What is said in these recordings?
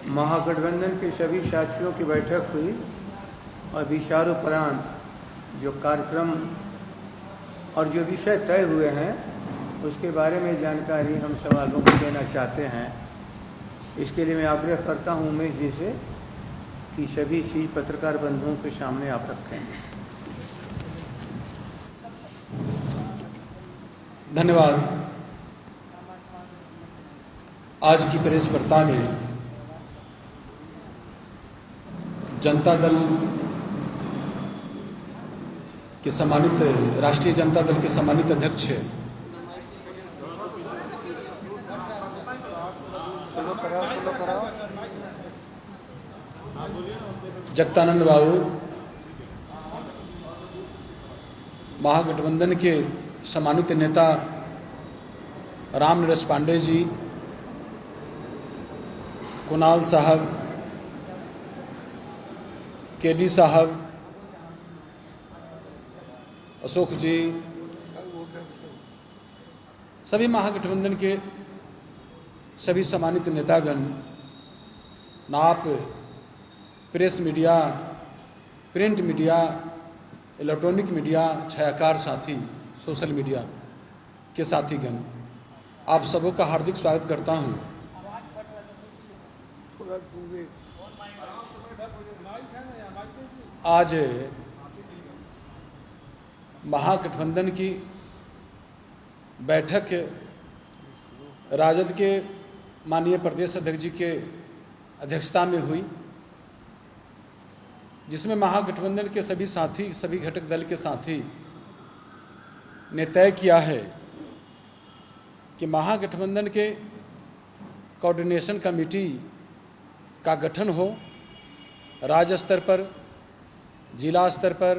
महागठबंधन के सभी साथियों की बैठक हुई और विचारोपरांत जो कार्यक्रम और जो विषय तय हुए हैं उसके बारे में जानकारी हम सब लोगों को देना चाहते हैं। इसके लिए मैं आग्रह करता हूं उमेश जी से कि सभी चीज़ पत्रकार बंधुओं के सामने आप रखें। धन्यवाद। आज की प्रेस वार्ता में जनता दल के सम्मानित राष्ट्रीय जनता दल के सम्मानित अध्यक्ष जगदानंद बाबू, महागठबंधन के सम्मानित नेता रामनरेश पांडे जी, कुणाल साहब, केडी साहब, अशोक जी, सभी महागठबंधन के सभी सम्मानित नेतागण, नाप press media, print media, electronic media, छायाकार साथी, सोशल मीडिया के साथीगण, आप सबों का हार्दिक स्वागत करता हूं। आज महागठबंधन की बैठक राजद के माननीय प्रदेश अध्यक्ष जी के अध्यक्षता में हुई, जिसमें महागठबंधन के सभी साथी, सभी घटक दल के साथी ने तय किया है कि महागठबंधन के कोऑर्डिनेशन कमेटी का गठन हो, राज्य स्तर पर, जिला स्तर पर,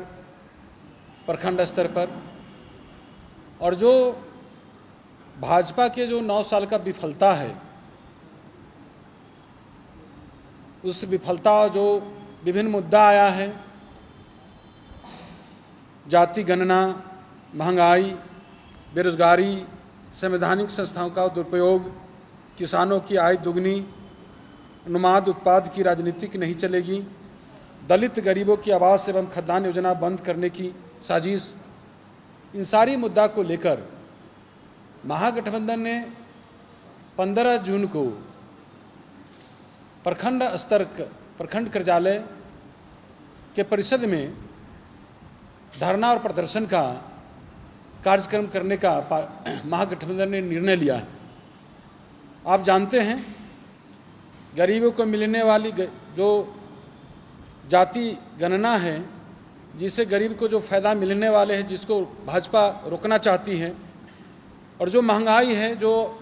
प्रखंड स्तर पर, और जो भाजपा के जो 9 साल का विफलता है, उस विफलता जो विभिन्न मुद्दा आया है, जाति गणना, महंगाई, बेरोजगारी, संवैधानिक संस्थाओं का दुरुपयोग, किसानों की आय दुगनी, उन्माद उत्पाद की राजनीति नहीं चलेगी, दलित गरीबों की आवास एवं खाद्यान्न योजना बंद करने की साजिश, इन सारी मुद्दा को लेकर महागठबंधन ने 15 जून को प्रखंड कार्यालय के परिषद में धरना और प्रदर्शन का कार्यक्रम करने का महागठबंधन ने निर्णय लिया है। आप जानते हैं, गरीबों को मिलने वाली जो जाति गणना है, जिससे गरीब को जो फायदा मिलने वाले हैं, जिसको भाजपा रोकना चाहती है, और जो महंगाई है, जो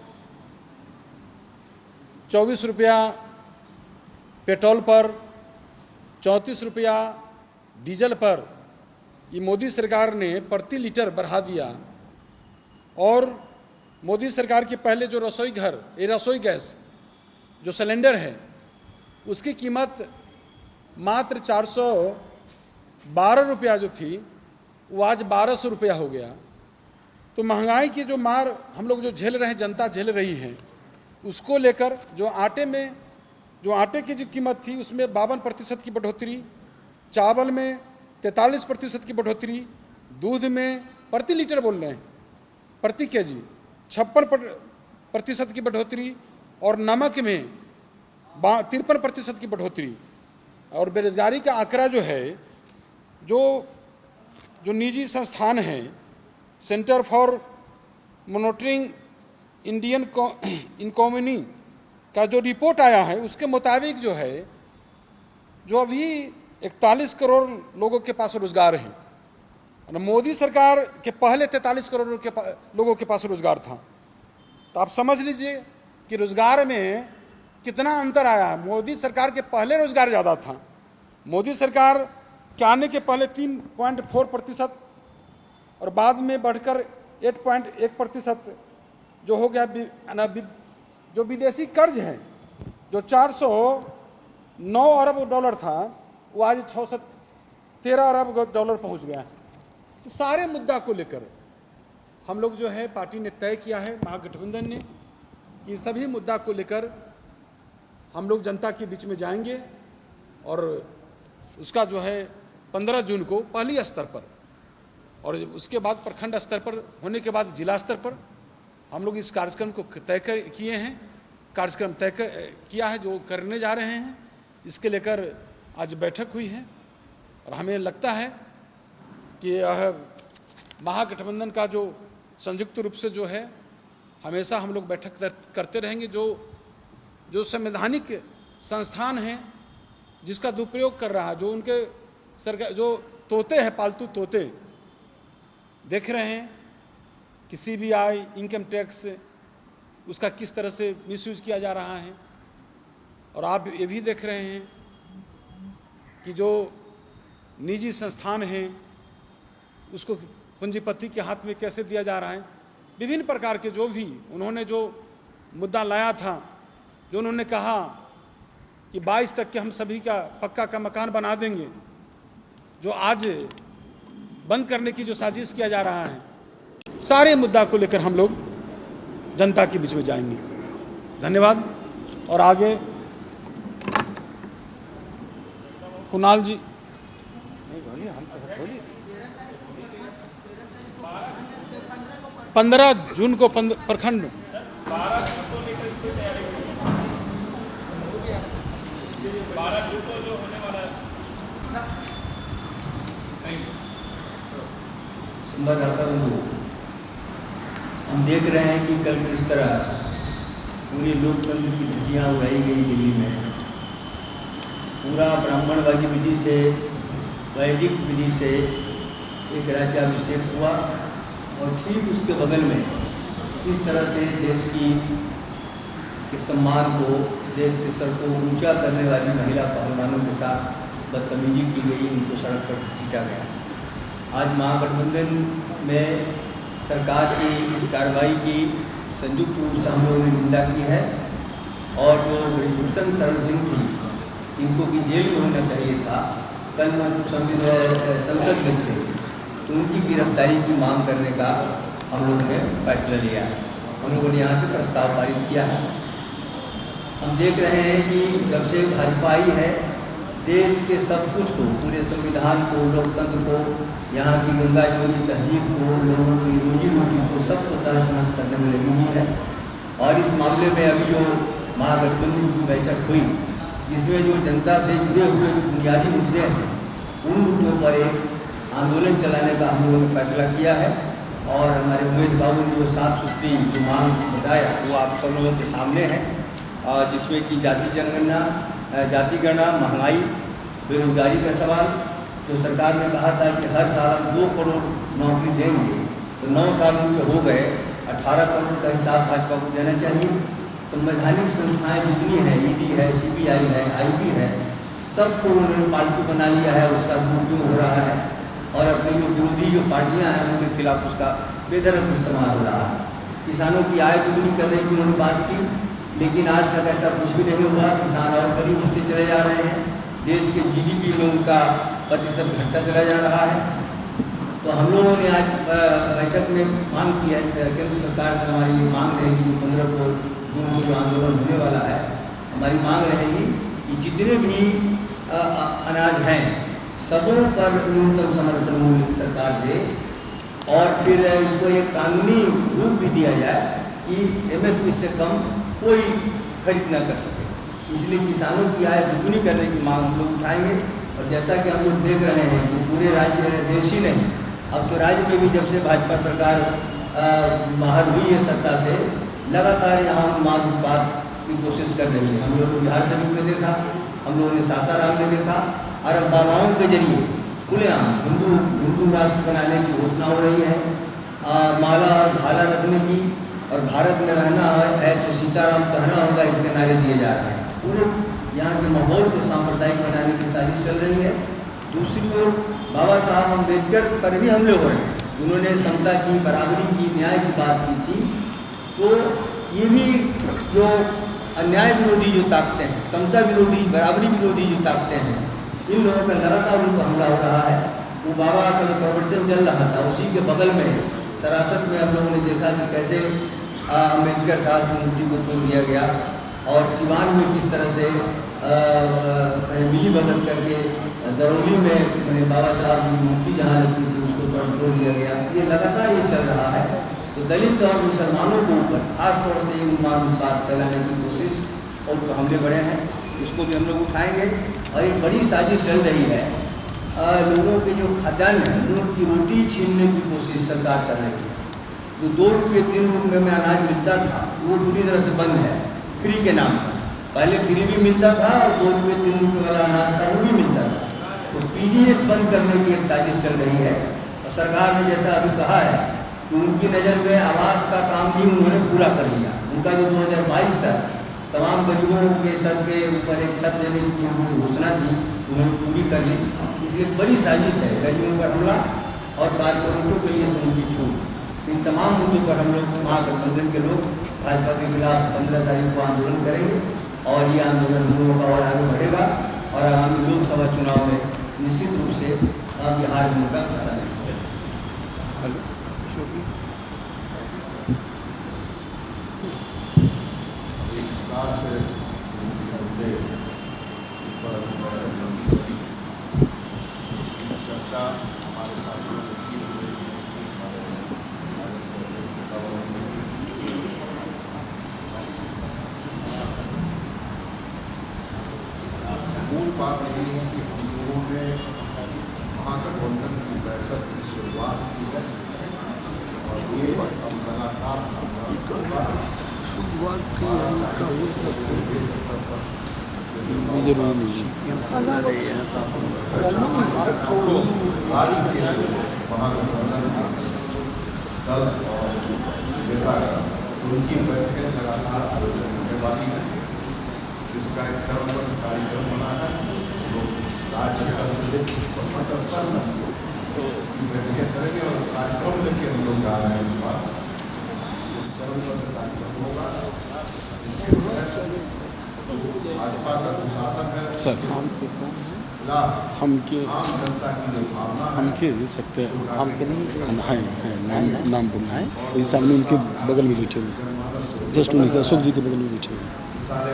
24 रुपया पेट्रोल पर, 34 रुपया डीजल पर, ये मोदी सरकार ने प्रति लीटर बढ़ा दिया। और मोदी सरकार के पहले जो रसोई गैस जो सिलेंडर है, उसकी कीमत मात्र 412 रुपया जो थी, वो आज 1200 रुपया हो गया। तो महंगाई की जो मार हम लोग जो झेल रहे हैं, जनता झेल रही है, उसको लेकर जो आटे की जो कीमत थी उसमें 52% की बढ़ोतरी, चावल में 43% की बढ़ोतरी, दूध में प्रति लीटर बोल रहे हैं, प्रति केजी 56% की बढ़ोतरी, और नमक में 53% की बढ़ोतरी। और बेरोजगारी का आंकड़ा जो है, जो निजी संस्थान है, centre for monitoring Indian economy का जो रिपोर्ट आया है, उसके मुताबिक जो है, जो अभी 41 करोड़ लोगों के पास रोजगार है, और मोदी सरकार के पहले 43 करोड़ लोगों के पास रोजगार था। तो आप समझ लीजिए कि रोजगार में कितना अंतर आया है। मोदी सरकार के पहले रोजगार ज़्यादा था। मोदी सरकार के आने के पहले 3.4% और बाद में बढ़कर 8.1% जो हो गया। जो विदेशी कर्ज है, जो 409 अरब डॉलर था, वो आज 613 अरब डॉलर पहुंच गया है। तो सारे मुद्दा को लेकर हम लोग जो है पार्टी ने तय किया है, महागठबंधन ने, ये सभी मुद्दा को लेकर हम लोग जनता के बीच में जाएंगे और उसका जो है 15 जून को पहली स्तर पर और उसके बाद प्रखंड स्तर पर होने के बाद जिला स्तर पर हम लोग इस कार्यक्रम को तय किए हैं, कार्यक्रम तय किया है जो करने जा रहे हैं। इसके लेकर आज बैठक हुई है और हमें लगता है कि यह महागठबंधन का जो संयुक्त रूप से जो है हमेशा हम लोग बैठक करते रहेंगे। जो संवैधानिक संस्थान हैं जिसका दुरुपयोग कर रहा है, जो उनके सरकार जो तोते हैं, पालतू तोते देख रहे हैं कि CBI, इनकम टैक्स, उसका किस तरह से मिसयूज किया जा रहा है। और आप ये भी देख रहे हैं कि जो निजी संस्थान हैं उसको पूंजीपति के हाथ में कैसे दिया जा रहा है। विभिन्न प्रकार के जो भी उन्होंने जो मुद्दा लाया था, जो उन्होंने कहा कि 22 तक के हम सभी का पक्का का मकान बना देंगे, जो आज बंद करने की जो साजिश किया जा रहा है, सारे मुद्दा को लेकर हम लोग जनता के बीच में जाएंगे। धन्यवाद। और आगे कुणाल जी। 15 जून को प्रखंड संवाददाता बंधु, हम देख रहे हैं कि कल किस तरह पूरी लोकतंत्र की धज्जियाँ उड़ाई गई दिल्ली में। पूरा ब्राह्मणवादी विधि से, वैदिक विधि से एक राज्याभिषेक हुआ और ठीक उसके बगल में इस तरह से देश के सम्मान को, देश के सर को ऊंचा करने वाली महिला पहलवानों के साथ बदतमीजी की गई, उनको सड़क पर घसीटा गया। आज महागठबंधन में सरकार की इस कार्रवाई की संयुक्त रूप से हम लोगों ने निंदा की है और जो ब्रिजभूषण शरण सिंह थी, इनको भी जेल में होना चाहिए था। कल संसद में थे तो उनकी गिरफ्तारी की मांग करने का हम लोगों ने फैसला लिया है। हम लोगों ने यहाँ से प्रस्ताव पारित किया है। हम देख रहे हैं कि जब से भाजपा आई है, देश के सब कुछ को, पूरे संविधान को, लोकतंत्र को, यहाँ की गंगा जमुनी तहजीब को, लोगों की रोजी रोटी को, सबको तहस नहस करने में लगी हुई है। और इस मामले में अभी जो महागठबंधन की बैठक हुई, जिसमें जो जनता से जुड़े हुए बुनियादी मुद्दे हैं, उन मुद्दों पर एक आंदोलन चलाने का हम लोगों ने फैसला किया है। और हमारे उमेश बाबू ने जो साफ सुथरी जो मांग बताया वो आप सब लोगों के सामने है, जिसमें कि जाति जनगणना, जातिगणना, महंगाई, बेरोजगारी का सवाल। जो सरकार ने कहा था कि हर साल 2 करोड़ नौकरी देंगे, तो 9 साल उनके हो गए, 18 करोड़ का हिसाब भाजपा को देना चाहिए। संवैधानिक संस्थाएं जितनी हैं, ED है, CBI है, IB है, सबको उन्होंने पालतू बना लिया है, उसका दुरुपयोग हो रहा है और अपनी जो विरोधी जो पार्टियाँ हैं उनके खिलाफ उसका बेधर्म इस्तेमाल हो रहा है। किसानों की आय दुगनी करने की उन्होंने बात की, लेकिन आज तक ऐसा कुछ भी नहीं हुआ। किसान और गरीब होते चले जा रहे हैं, देश के GDP में उनका प्रतिशत घटता चला जा रहा है। तो हम लोगों ने आज बैठक में मांग की है, केंद्र सरकार से हमारी ये मांग रहेगी कि 15 को जून को जो आंदोलन होने वाला है, हमारी मांग रहेगी कि जितने भी अनाज हैं सबों पर न्यूनतम समर्थन मूल्य सरकार दे और फिर इसको एक कानूनी रूप भी दिया जाए कि MSP से कम कोई खरीद न कर सके। इसलिए किसानों की आय दुगनी करने की मांग हम लोग उठाएंगे। और जैसा कि हम लोग देख रहे हैं कि पूरे राज्य देश ही नहीं, अब तो राज्य में भी जब से भाजपा सरकार बाहर हुई है सत्ता से, लगातार यहाँ मांग उत्पाद की कोशिश कर रही है। हम लोगों ने बिहार समिति में देखा, हम लोगों ने सासाराम में देखा, और अब बाबाओं के जरिए खुलेआम हिंदू राष्ट्र बनाने की घोषणा हो रही है। माला और भाला रखने की और भारत में रहना है तो सीताराम कहना होगा, इसके नारे दिए जा रहे हैं। पूरे यहाँ के माहौल को सांप्रदायिक बनाने की साजिश चल रही है। दूसरी ओर बाबा साहब अम्बेडकर पर भी हमले हो रहे हैं। उन्होंने समता की, बराबरी की, न्याय की बात की थी। तो ये भी जो अन्याय विरोधी जो ताकतें हैं, समता विरोधी, बराबरी विरोधी जो ताकतें हैं, इन लोगों का लगातार उनको हमला हो रहा है। वो बाबा का जो प्रवचन चल रहा था, उसी के बगल में सरासत में हम लोगों ने देखा कि कैसे अम्बेडकर साहब की मूर्ति को तोड़ दिया गया और सिवान में किस तरह से मिली भगत करके दरौली में मैंने बाबा साहब की मूर्ति जहाँ रखी थी उसको तोड़ दिया गया। ये लगातार ये चल रहा है। तो दलित और मुसलमानों के ऊपर खास तौर से ये बात फैलाने की कोशिश और हमले बढ़े हैं, इसको भी हम लोग उठाएंगे। और एक बड़ी साजिश चल रही है, लोगों के जो खाद्यान्न है, लोगों की रोटी छीनने की कोशिश सरकार कर रही है। जो 2 रुपये 3 रुपये में अनाज मिलता था वो पूरी तरह से बंद है, फ्री के नाम पर। पहले फ्री भी मिलता था और 2 रुपये 3 रुपये वाला अनाज था वो भी मिलता था। तो पीडीएस बंद करने की एक साजिश चल रही है। और सरकार ने जैसा अभी कहा है कि उनकी नज़र में आवास का काम भी उन्होंने पूरा कर लिया। उनका जो 2022 तक तमाम गरीबों के सब के ऊपर एक छत देने की उनकी घोषणा थी, उन्होंने पूरी कर ली। इसलिए बड़ी साजिश है गरीबों पर हमला और कार्यक्रमों के लिए समूची छूट। इन तमाम मुद्दों पर हम लोग महागठबंधन के लोग भाजपा के खिलाफ 15 तारीख को आंदोलन करेंगे और ये आंदोलन हम लोगों का और आगे बढ़ेगा और आगामी लोकसभा चुनाव में निश्चित रूप से बिहार में उनका खतरा नहीं। मूल बात यही है कि हम लोगों ने महागठबंधन की बैठक की शुरुआत की है और ये अब लगातार महागठबंधन दल और नेता उनकी बैठकें लगातार आयोजन होने वाली है। इसका एक चरणबद्ध कार्यक्रम बना है। लोग राज्य स्तर में बैठकें करेंगे और कार्यक्रम लेके हम लोग जा रहे हैं। इस बार चरणबद्ध कार्यक्रम होगा। इसके तहत भाजपा का शासन है सर हम के आम जनता की जो भावना हम के दे सकते हैं, हम के नहीं है नाम बोलना है। वही सामने उनके बगल में बैठे हुए, जस्ट उनके अशोक जी के बगल में बैठे हुए सारे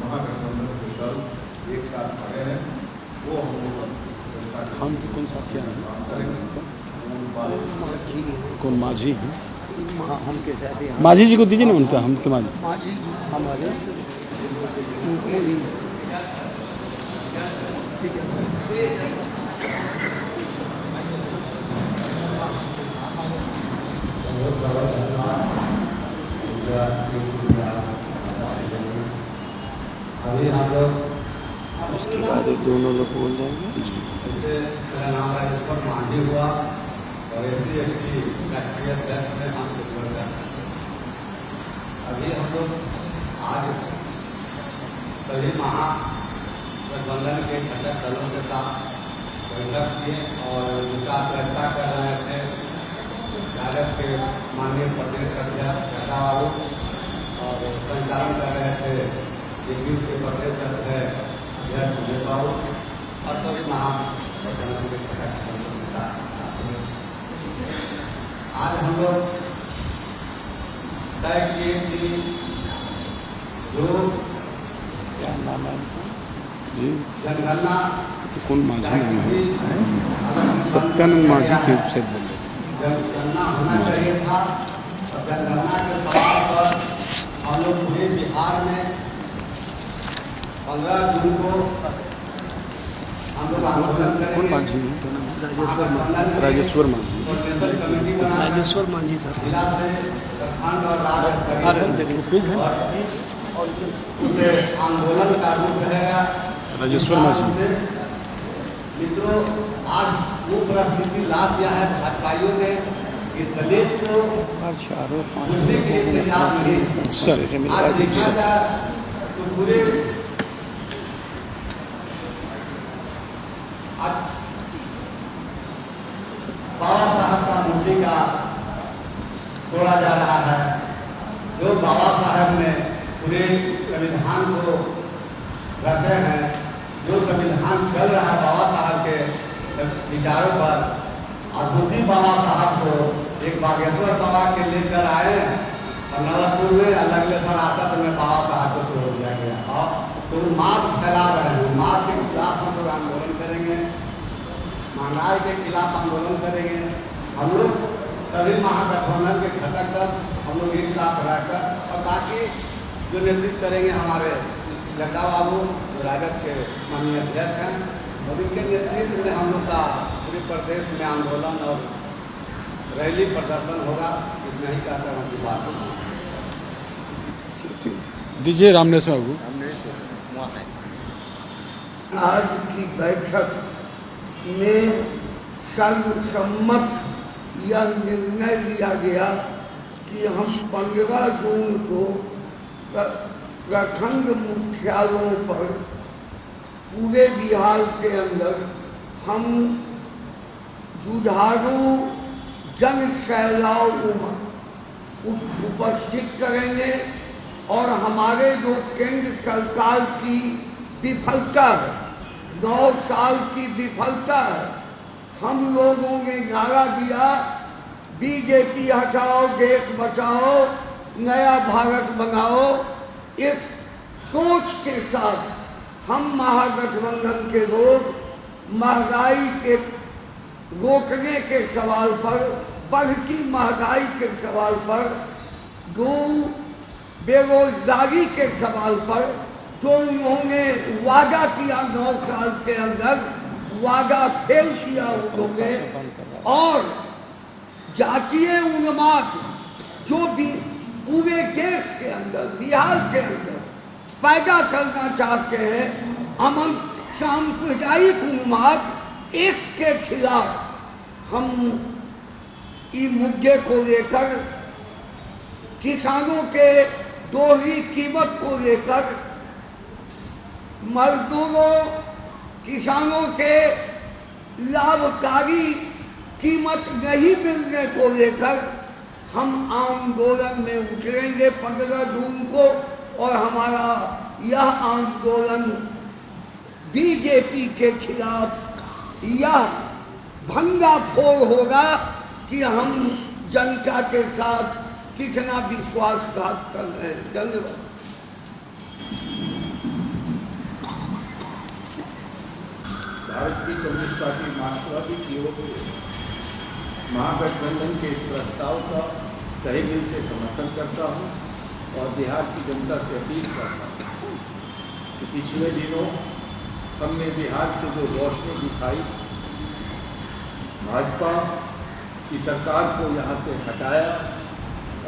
महागठबंधन के दल एक साथ खड़े हैं। वो हम लोग हम के कौन साथियाँ हैं, कौन माझी हैं, माझी जी को दीजिए ना उनका, हम के माझी हमारे अभी हम लोग उसके बाद दोनों लोग बोल जाएंगे। जैसे मेरा नाम राजेश्वर मांझी हुआ और ऐसी राष्ट्रीय अध्यक्ष में हम अभी हम लोग आज सभी महागठबंधन के घटक दलों के साथ बैठक किए और उनका चर्चा कर रहे थे। राजद के माननीय प्रदेश अध्यक्ष नेता बाबू और संचालन कर रहे थे जेडीयू के प्रदेश अध्यक्ष विजय बाबू और सभी महागठबंधन के घटक दलों के साथ आज हम लोग तय किए कि जो क्या नाम है जी, जनगणना तो कौन माझी है, सत्यानंद माझी के से बोल रहे थे। जनगणना होना चाहिए था। जनगणना के सवाल पर हम लोग पूरे बिहार में 15 जून को हम लोग आंदोलन कौन करेंगे। माझी है, राजेश्वर माझी, कोऑर्डिनेशन कमेटी बना राजेश्वर मांझी सर। जिला से प्रखंड और राज्य और उसे आंदोलन का रूप रहेगा। राजेश्वर माझी। मित्रों, आज वो परिस्थिति ला दिया है भाजपाइयों ने कि दलित को चारों बुझने के लिए तैयार नहीं। सर आज देखा जाए तो पूरे बाबा साहब का मूर्ति का तोड़ा जा रहा है। जो बाबा साहब ने पूरे संविधान को रचे हैं, जो संविधान चल रहा है बाबा साहब के विचारों पर, अद्भुती बाबा साहब को एक बागेश्वर बाबा के लेकर आए और नवरपुर में अलग सारासत में बाबा साहब को जो उन्माद फैला रहे हैं, उन्माद के खिलाफ हम लोग आंदोलन करेंगे, महंगाई के खिलाफ आंदोलन करेंगे। हम लोग सभी महागठबंधन के घटक दल हम लोग एक साथ रहकर और बाकी जो नेतृत्व करेंगे हमारे लता बाबू जो राजद के माननीय अध्यक्ष हैं, और इनके नेतृत्व में हम लोग का पूरे प्रदेश में आंदोलन और रैली प्रदर्शन होगा। इतना ही कहकर हम की बात होगी। दीजिए रामनेश बाबू। आज की बैठक में सर्वसम्मत यह निर्णय लिया गया कि हम 15 जून को प्रखंड मुख्यालयों पर पूरे बिहार के अंदर हम जुझारू जन सैलाब उपस्थित करेंगे और हमारे जो केंद्र सरकार की विफलता है, 9 साल की विफलता है, हम लोगों ने नारा दिया बीजेपी हटाओ देश बचाओ नया भारत बनाओ। इस सोच के साथ हम महागठबंधन के लोग महंगाई के रोकने के सवाल पर, बढ़ती महंगाई के सवाल पर, बेरोजगारी के सवाल पर जो उन्होंने वादा किया 9 साल के अंदर, वादा फेल किया उन्होंने, और जातीय उन्माद जो भी पूरे देश के अंदर, बिहार के अंदर पैदा करना चाहते हैं, अमन सांप्रदायिक उन्माद, इसके खिलाफ हम इस मुद्दे को लेकर, किसानों के दोहरी कीमत को लेकर, मजदूरों किसानों के लाभकारी कीमत नहीं मिलने को लेकर हम आंदोलन में उतरेंगे 15 जून को। और हमारा यह आंदोलन बीजेपी के खिलाफ यह भंगाफोड़ होगा कि हम जनता के साथ कितना विश्वासघात कर रहे हैं। धन्यवाद। भारतीय कम्युनिस्ट पार्टी मार्क्सवादी की ओर से महागठबंधन के इस प्रस्ताव का तहे दिल से समर्थन करता हूं और बिहार की जनता से अपील करता हूं कि पिछले दिनों हमने बिहार से जो रोशनी दिखाई, भाजपा की सरकार को यहाँ से हटाया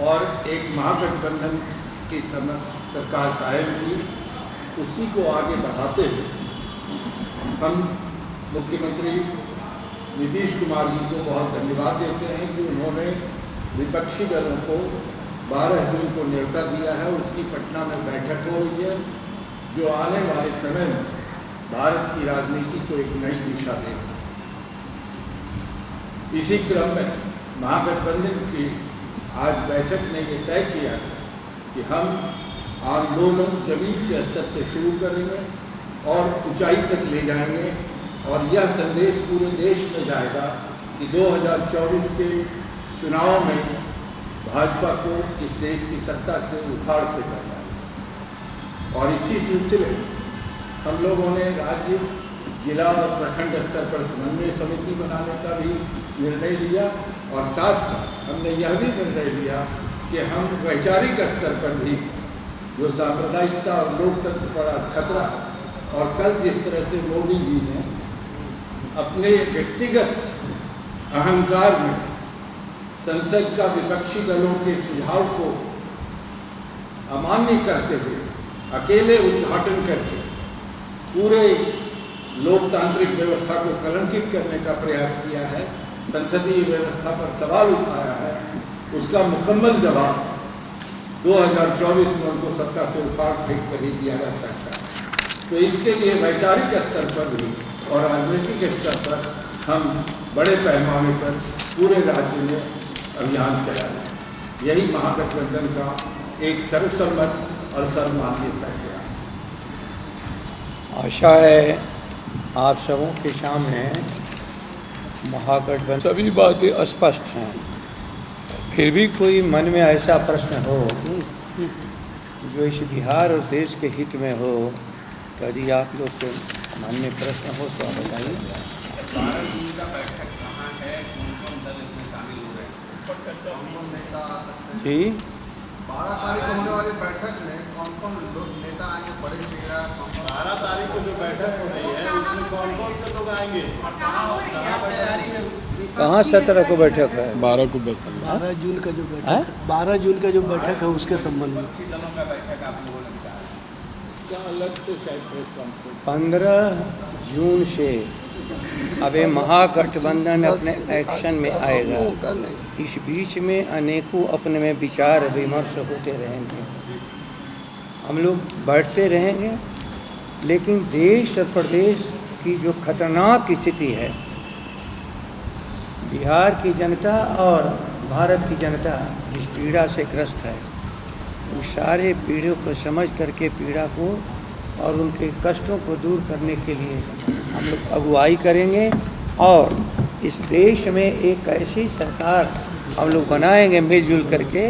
और एक महागठबंधन की सरकार कायम की, उसी को आगे बढ़ाते हुए हम मुख्यमंत्री नीतीश कुमार जी को बहुत धन्यवाद देते हैं कि उन्होंने विपक्षी दलों को 12 जून को न्योता दिया है। उसकी पटना में बैठक हो रही है जो आने वाले समय में भारत की राजनीति को एक नई दिशा देगी। इसी क्रम में महागठबंधन की आज बैठक ने ये तय किया कि हम आंदोलन जमीन के स्तर से शुरू करेंगे और ऊंचाई तक ले जाएंगे और यह संदेश पूरे देश में जाएगा कि 2024 के चुनाव में भाजपा को इस देश की सत्ता से उखाड़ के करना है। और इसी सिलसिले में हम लोगों ने राज्य, जिला और प्रखंड स्तर पर समन्वय समिति बनाने का भी निर्णय लिया और साथ साथ हमने यह भी निर्णय लिया कि हम वैचारिक स्तर पर भी जो सांप्रदायिकता और लोकतंत्र पर खतरा, और कल जिस तरह से मोदी जी ने अपने व्यक्तिगत अहंकार में संसद का विपक्षी दलों के सुझाव को अमान्य करते हुए अकेले उद्घाटन करके पूरे लोकतांत्रिक व्यवस्था को कलंकित करने का प्रयास किया है, संसदीय व्यवस्था पर सवाल उठाया है, उसका मुकम्मल जवाब 2024 में उनको सत्ता से उखाड़ फेंक कर ही दिया जा सकता है। तो इसके लिए वैचारिक स्तर पर भी और राजनीतिक स्तर पर हम बड़े पैमाने पर पूरे राज्य में अभियान चलाएं। यही महागठबंधन का एक सर्वसम्मत और सर्वमान्य फैसला है। आशा है आप सबों के सामने महागठबंधन सभी बातें स्पष्ट हैं। फिर भी कोई मन में ऐसा प्रश्न हो जो इस बिहार और देश के हित में हो तो यदि आप लोग के मन में प्रश्न हो तो आप बताइए। 12 जून का बैठक कहाँ है, कौन कौन दल इसमें शामिल हो रहे हैं? जी 12 तारीख को होने वाली बैठक में कौन कौन लोग नेता आएंगे? बड़े नेता 12 तारीख को जो बैठक हो रही है उसमें कौन कौन से लोग आएंगे? कहाँ 17 को बैठक है? 12 को बैठक 12 जून का जो बैठक हैं? 12 जून का जो बैठक है उसके संबंध में दलों का बैठक आप लोगों ने कहा 15 जून से अब ये महागठबंधन अपने एक्शन में आएगा। इस बीच में अनेकों अपने में विचार विमर्श होते रहेंगे, हम लोग बैठते रहेंगे, लेकिन देश और प्रदेश की जो खतरनाक स्थिति है, बिहार की जनता और भारत की जनता जिस पीड़ा से ग्रस्त है, उस सारे पीड़ों को समझ करके पीड़ा को और उनके कष्टों को दूर करने के लिए हम लोग अगुवाई करेंगे और इस देश में एक ऐसी सरकार हम लोग बनाएंगे मिलजुल करके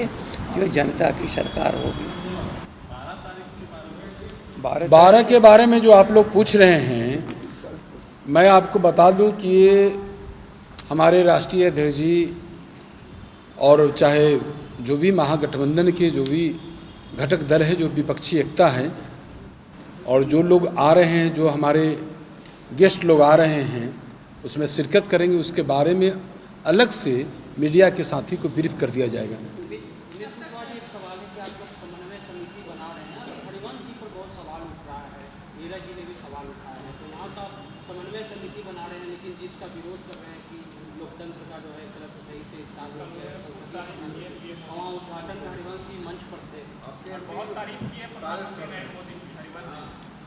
जो जनता की सरकार होगी। 12 के बारे में जो आप लोग पूछ रहे हैं, मैं आपको बता दूं कि ये हमारे राष्ट्रीय अध्यक्ष जी और चाहे जो भी महागठबंधन के जो भी घटक दल है, जो विपक्षी एकता है, और जो लोग आ रहे हैं, जो हमारे गेस्ट लोग आ रहे हैं, उसमें शिरकत करेंगे, उसके बारे में अलग से मीडिया के साथी को ब्रीफ कर दिया जाएगा।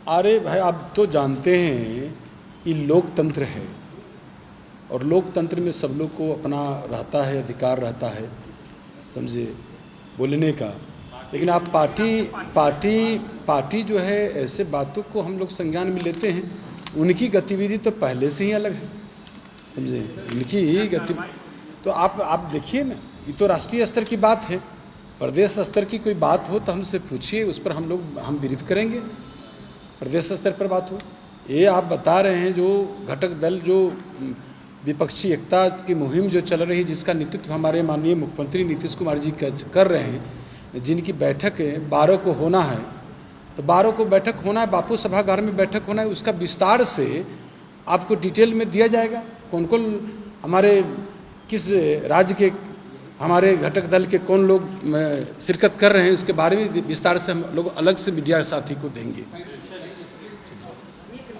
अरे भाई, आप तो जानते हैं कि लोकतंत्र है और लोकतंत्र में सब लोग को अपना रहता है, अधिकार रहता है, समझे, बोलने का। लेकिन आप पार्टी जो है, ऐसे बातों को हम लोग संज्ञान में लेते हैं। उनकी गतिविधि तो पहले से ही अलग है, समझे, उनकी ही गति। तो आप देखिए ना, ये तो राष्ट्रीय स्तर की बात है। प्रदेश स्तर की कोई बात हो तो हमसे पूछिए, उस पर हम ब्रीफ करेंगे। प्रदेश स्तर पर बात हो, ये आप बता रहे हैं जो घटक दल, जो विपक्षी एकता की मुहिम जो चल रही है, जिसका नेतृत्व हमारे माननीय मुख्यमंत्री नीतीश कुमार जी कर रहे हैं, जिनकी बैठक 12 को होना है, तो 12 को बैठक होना है, बापू सभागार में बैठक होना है। उसका विस्तार से आपको डिटेल में दिया जाएगा, कौन कौन हमारे किस राज्य के हमारे घटक दल के कौन लोग शिरकत कर रहे हैं, उसके बारे में विस्तार से हम लोग अलग से मीडिया साथी को देंगे।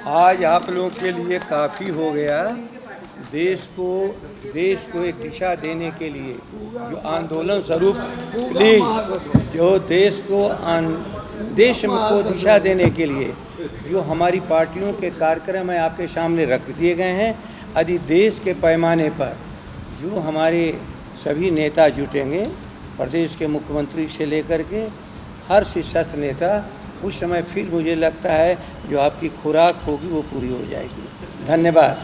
आज आप लोगों के लिए काफ़ी हो गया। देश को एक दिशा देने के लिए जो आंदोलन स्वरूप, प्लीज, जो देश को दिशा देने के लिए जो हमारी पार्टियों के कार्यक्रम है आपके सामने रख दिए गए हैं। यदि देश के पैमाने पर जो हमारे सभी नेता जुटेंगे, प्रदेश के मुख्यमंत्री से लेकर के हर शीर्षस्थ नेता, उस समय फिर मुझे लगता है जो आपकी खुराक होगी वो पूरी हो जाएगी। धन्यवाद।